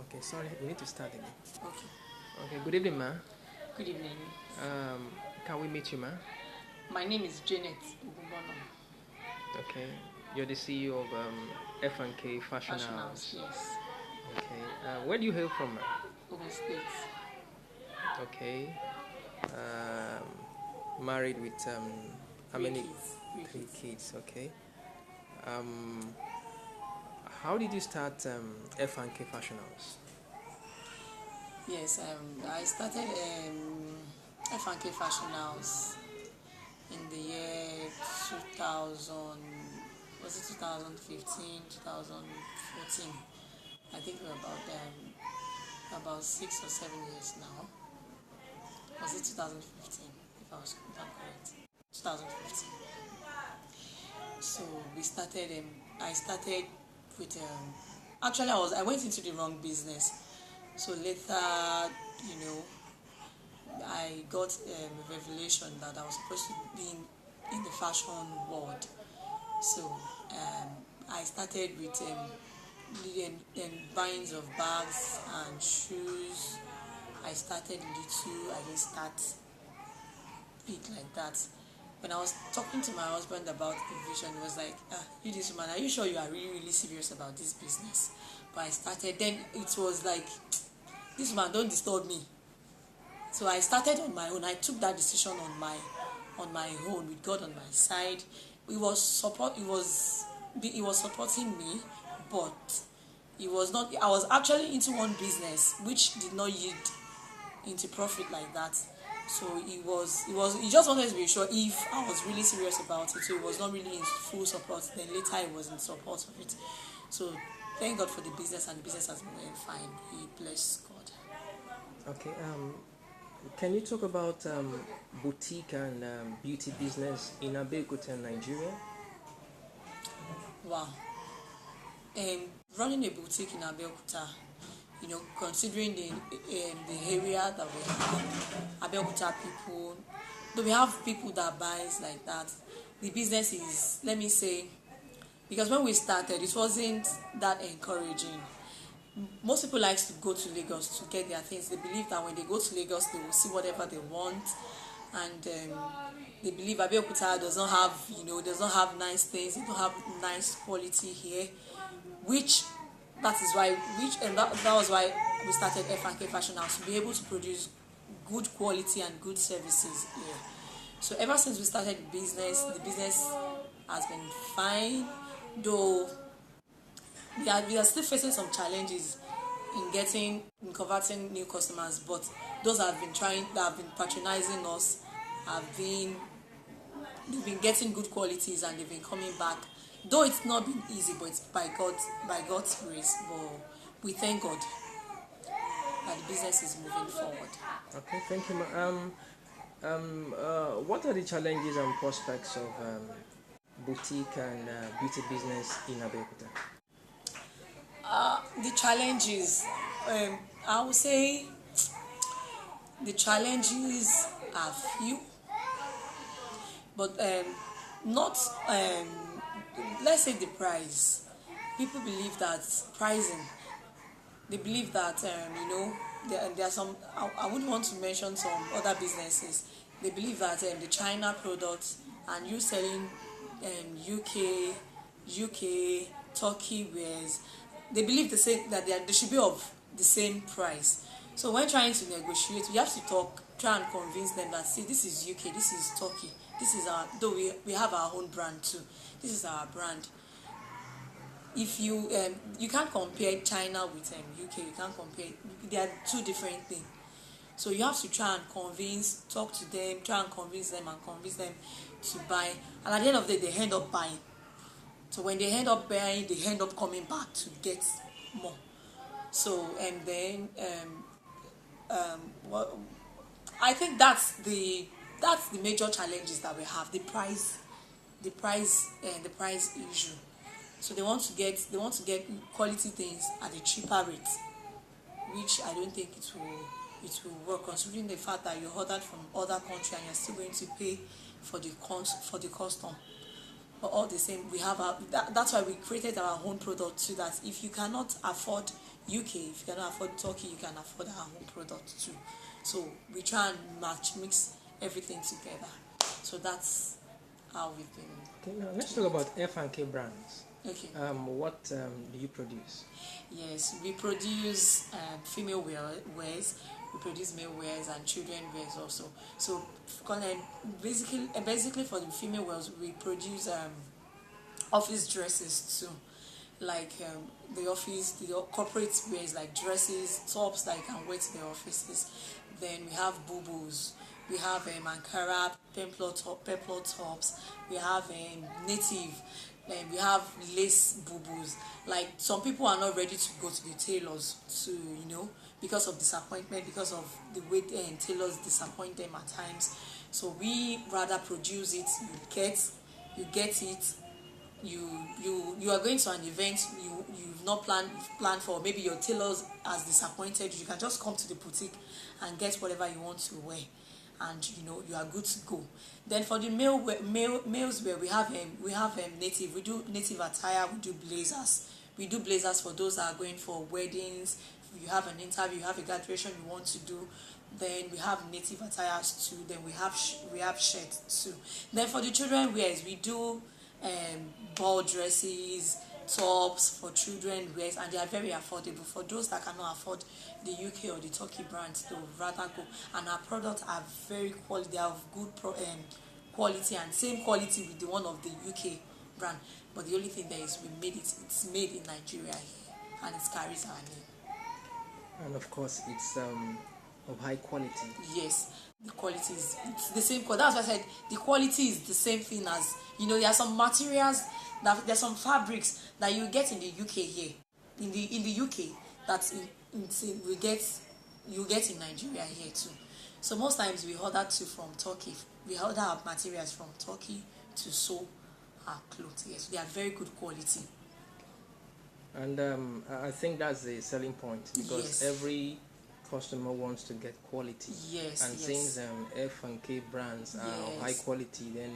Okay, sorry, we need to start again. Okay. Okay, good evening, ma. Good evening. Can we meet you, ma? My name is Janet Ogunbono. Okay, you're the CEO of F&K Fashion Fashion House. House, yes. Okay, where do you hail from, ma? Ogun State. Okay, married with how many? Three Three kids. kids. Okay. Um, how did you start F&K Fashion House? Yes, I started F&K Fashion House in the year 2000, was it 2015, 2014? I think we're about 6 or 7 years now. Was it 2015, if I'm correct? 2015. So we started. I started with. Actually, I went into the wrong business. So later, I got a revelation that I was supposed to be in the fashion world. So I started with buying of bags and shoes. I started little. I didn't start big like that. When I was talking to my husband about the vision, he was like, you this woman, are you sure you are really, really serious about this business? But I started, then it was like, this woman, don't disturb me. So I started on my own. I took that decision on my own with God on my side. He was supporting me, but it was not. I was actually into one business which did not yield into profit like that. So he just wanted to be sure if I was really serious about it. So he was not really in full support. Then later he was in support of it. So thank God for the business, and the business has been going fine. We bless God. Okay. Can you talk about boutique and beauty business in Abeokuta, Nigeria? Wow. Running a boutique in Abeokuta, considering the area that we have, Abeokuta people, though we have people that buys like that, the business is, let me say, because when we started, it wasn't that encouraging. Most people like to go to Lagos to get their things. They believe that when they go to Lagos, they will see whatever they want, and they believe Abeokuta does not have nice things. They don't have nice quality here, that was why we started F&K Fashion House, to be able to produce good quality and good services here. So ever since we started the business has been fine, though we are still facing some challenges in converting new customers, but those that have been patronizing us they've been getting good qualities, and they've been coming back. Though it's not been easy, but it's by God's grace. But we thank God that the business is moving forward. Okay, thank you, ma. What are the challenges and prospects of boutique and beauty business in Abeokuta? The challenges, I would say, the challenges are few, but not. Let's say the price. People believe that pricing. They believe that there are some. I wouldn't want to mention some other businesses. They believe that the China products and you selling UK, Turkey wares, they believe that they should be of the same price. So when trying to negotiate, we have to try and convince them that, see, this is UK, this is Turkey, this is our, though we have our own brand too. This is our brand. If you can't compare China with UK, you can't compare. They are two different things. So you have to try and talk to them, try and convince them to buy. And at the end of the day, they end up buying. So when they end up buying, they end up coming back to get more. So and then I think that's the major challenges that we have. The price issue. So they want to get quality things at a cheaper rate, which I don't think it will work, considering the fact that you ordered from other country and you're still going to pay for the custom. But all the same, we have that's why we created our own product, so that if you cannot afford UK, if you cannot afford Turkey, you can afford our home product too. So we try and mix everything together. So that's how we've been. Okay, now let's talk about F&K brands. Okay. What do you produce? Yes, we produce female wears, we produce male wears and children wears also. So basically for the female wears, we produce office dresses too, like the corporate wears like dresses, tops that you can wear to the offices. Then we have bubos, we have Ankara peplot tops, we have native, we have lace bubos. Like some people are not ready to go to the tailors to because of disappointment, because of the way tailors disappoint them at times. So we rather produce it. You get it. You are going to an event you've not planned for. Maybe your tailors has disappointed you. You can just come to the boutique and get whatever you want to wear, and you are good to go. Then for the males wear, we have native. We do native attire. We do blazers for those that are going for weddings. If you have an interview, you have a graduation you want to do, then we have native attires too. Then we have shirts too. Then for the children wears, we do ball dresses, tops for children wears, and they are very affordable. For those that cannot afford the UK or the Turkey brands, they would rather go. And our products are very quality. They have good quality, and same quality with the one of the UK brand. But the only thing there is it's made in Nigeria here, and it carries our name. And of course, it's of high quality. Yes, the quality it's the same. That's why I said the quality is the same thing as there are some materials there are some fabrics that you get in the UK here, in the UK that you get in Nigeria here too. So most times we order from Turkey. We order our materials from Turkey to sew our clothes. Yes, they are very good quality. And I think that's the selling point, because every customer wants to get quality. Yes. And since F&K brands are of high quality, then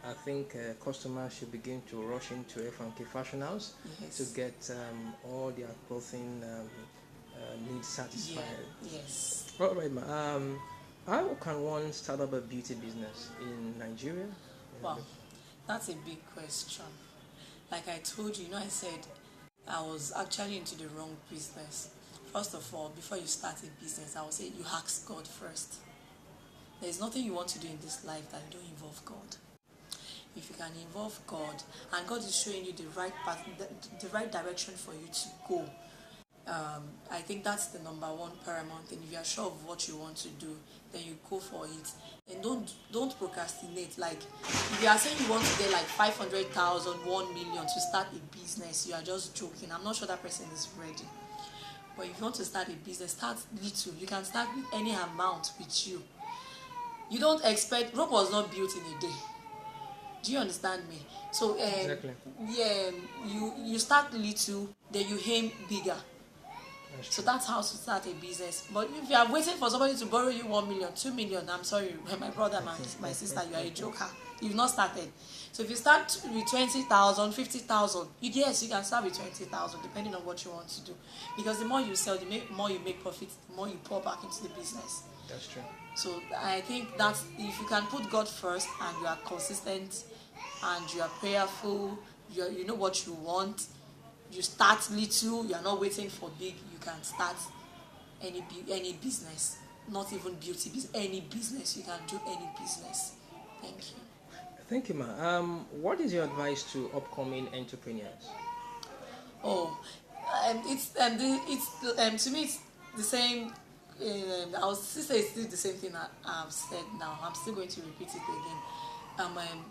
I think customers should begin to rush into F&K fashion house to get all their clothing needs satisfied. Yes. All right, how can one start up a beauty business in Nigeria? Wow, that's a big question. Like I told you, I said I was actually into the wrong business. First of all, before you start a business, I would say you ask God first. There is nothing you want to do in this life that you don't involve God. If you can involve God, and God is showing you the right path, the right direction for you to go, I think that's the number one paramount thing. If you are sure of what you want to do, then you go for it, and don't procrastinate. Like if you are saying you want to get like 500,000, 1 million to start a business, you are just joking. I'm not sure that person is ready. But if you want to start a business, start little. You can start with any amount with you. You don't expect. Rome was not built in a day. Do you understand me? So exactly. You start little, then you aim bigger. So that's how to start a business. But if you are waiting for somebody to borrow you 1 million, 2 million, I'm sorry, my brother, my sister, you are a joker. You've not started. So if you start with 20,000, 50,000, yes, you can start with 20,000, depending on what you want to do. Because the more you sell, the more you make profit, the more you pour back into the business. That's true. So I think that if you can put God first, and you are consistent, and you are prayerful, you know what you want, you start little, you are not waiting for big, you can start any business, not even beauty business, any business. You can do any business. Thank you. Thank you, ma. What is your advice to upcoming entrepreneurs? To me it's the same. I was still say it's still the same thing I've said now. I'm still going to repeat it again.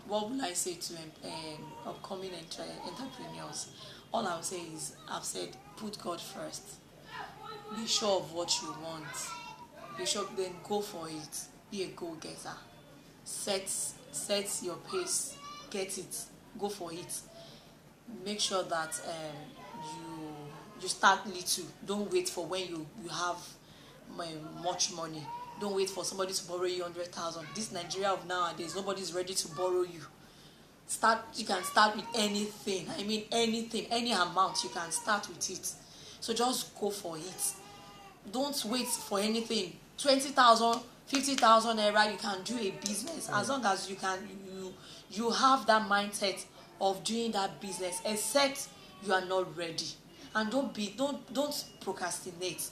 What would I say to upcoming entrepreneurs? All I would say is, I've said, put God first. Be sure of what you want. Be sure, then go for it. Be a go-getter. Set your pace. Get it. Go for it. Make sure that you start little. Don't wait for when you have much money. Don't wait for somebody to borrow you 100,000. This Nigeria of nowadays, nobody's ready to borrow you. You can start with anything. I mean anything, any amount, you can start with it. So just go for it. Don't wait for anything. 20,000, 50,000 naira, you can do a business as long as you have that mindset of doing that business, except you are not ready. And don't procrastinate.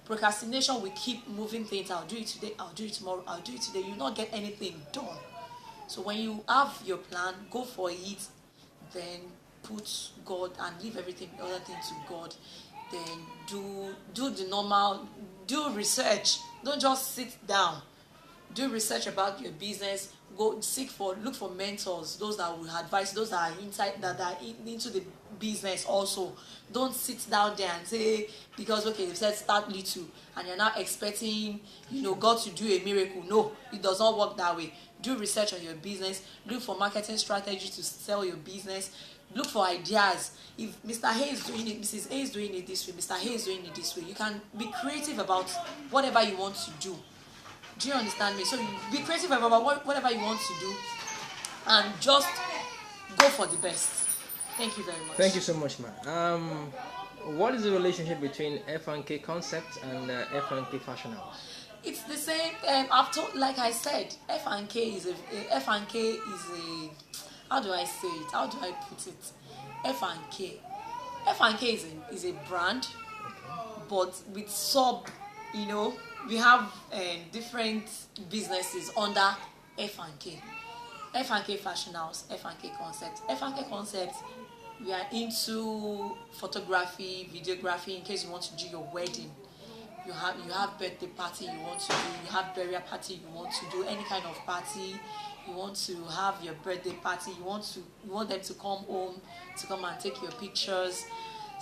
Procrastination will keep moving things. I'll do it today, I'll do it tomorrow, I'll do it today. You will not get anything done. So when you have your plan, go for it. Then put God and leave everything other thing to God. Then do the normal, do research. Don't just sit down. Do research about your business. Look for mentors, those that will advise, those that are into the business also. Don't sit down there and say, because okay, they said start little and you're now expecting God to do a miracle. No, it does not work that way. Do research on your business. Look for marketing strategy to sell your business. Look for ideas. If Mr. A is doing it, Mrs. A is doing it this way, Mr. A is doing it this way, you can be creative about whatever you want to do. Do you understand me? So you be creative about whatever you want to do, and just go for the best. Thank you very much. Thank you so much, ma. What is the relationship between F&K Concept and F&K Fashion House? It's the same. Like I said, F&K is a. How do I say it? How do I put it? F&K is a brand, but with we have different businesses under F&K. F&K Fashion House, F&K Concept. F&K Concept, we are into photography, videography. In case you want to do your wedding, you have birthday party you want to do, you have burial party you want to do, any kind of party. You want to have your birthday party, you want them to come home to come and take your pictures.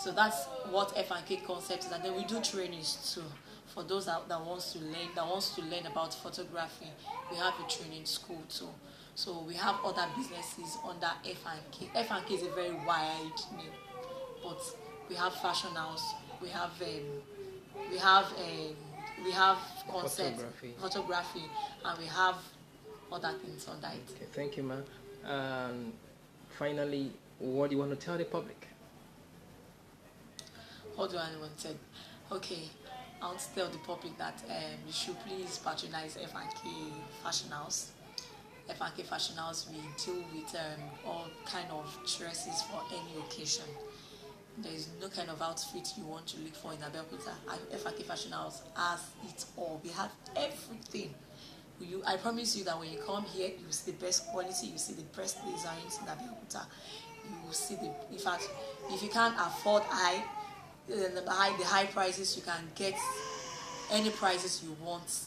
So that's what F&K Concept is. And then we do trainings too for those that wants to learn about photography. We have a training school too. So we have other businesses under F&K. F&K is a very wide name, but we have fashion house, we have concept photography, and we have other things under it. Okay, thank you, ma'am. Finally, what do you want to tell the public? What do I want to say? Okay, I want to tell the public that you should please patronize F&K Fashion House. F&K Fashion House, we deal with all kind of dresses for any occasion. There is no kind of outfit you want to look for in Abeokuta. F&K Fashion House has it all. We have everything. I promise you that when you come here, you will see the best quality, you see the best designs in Abeokuta. You will see in fact, if you can't afford the high prices, you can get any prices you want.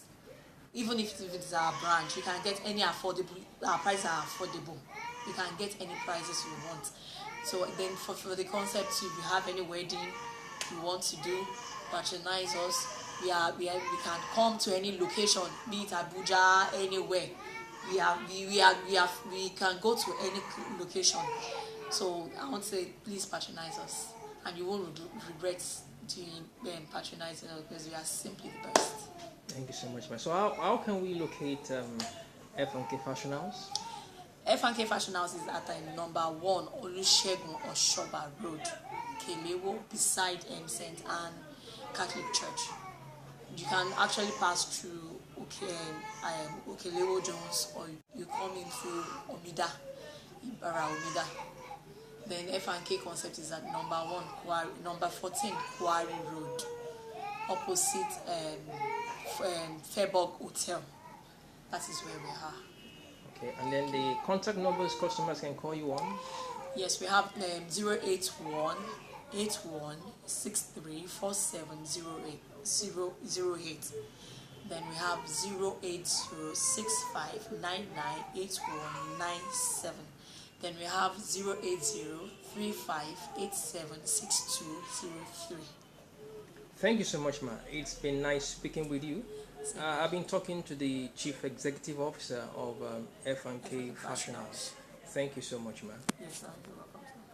Even if it's our branch, you can get any affordable. Our prices are affordable. You can get any prices you want. So then for the concept, if you have any wedding you want to do, patronize us. We can come to any location, be it Abuja, anywhere. We can go to any location. So I want to say, please patronize us, and you won't regret doing patronizing us, because we are simply the best. Thank you so much, ma'am. So how can we locate F&K Fashion House? F&K Fashion House is at number 1 Olusegun Oshoba Road, Kelewo, beside St. Anne Catholic Church. You can actually pass through Okelewo Jones, or you come in through Ibara Omida. Then F&K Concept is at number 14 Quarry Road, opposite Fairburg Hotel. That is where we are. Okay, and then the contact numbers customers can call you on? Yes, we have 081 81 63 4708. Then we have 08065998197. Then we have 08035876203. Thank you so much, ma. It's been nice speaking with you. I've been talking to the Chief Executive Officer of F&K Fashion House. Thank you so much, ma. Yes, sir.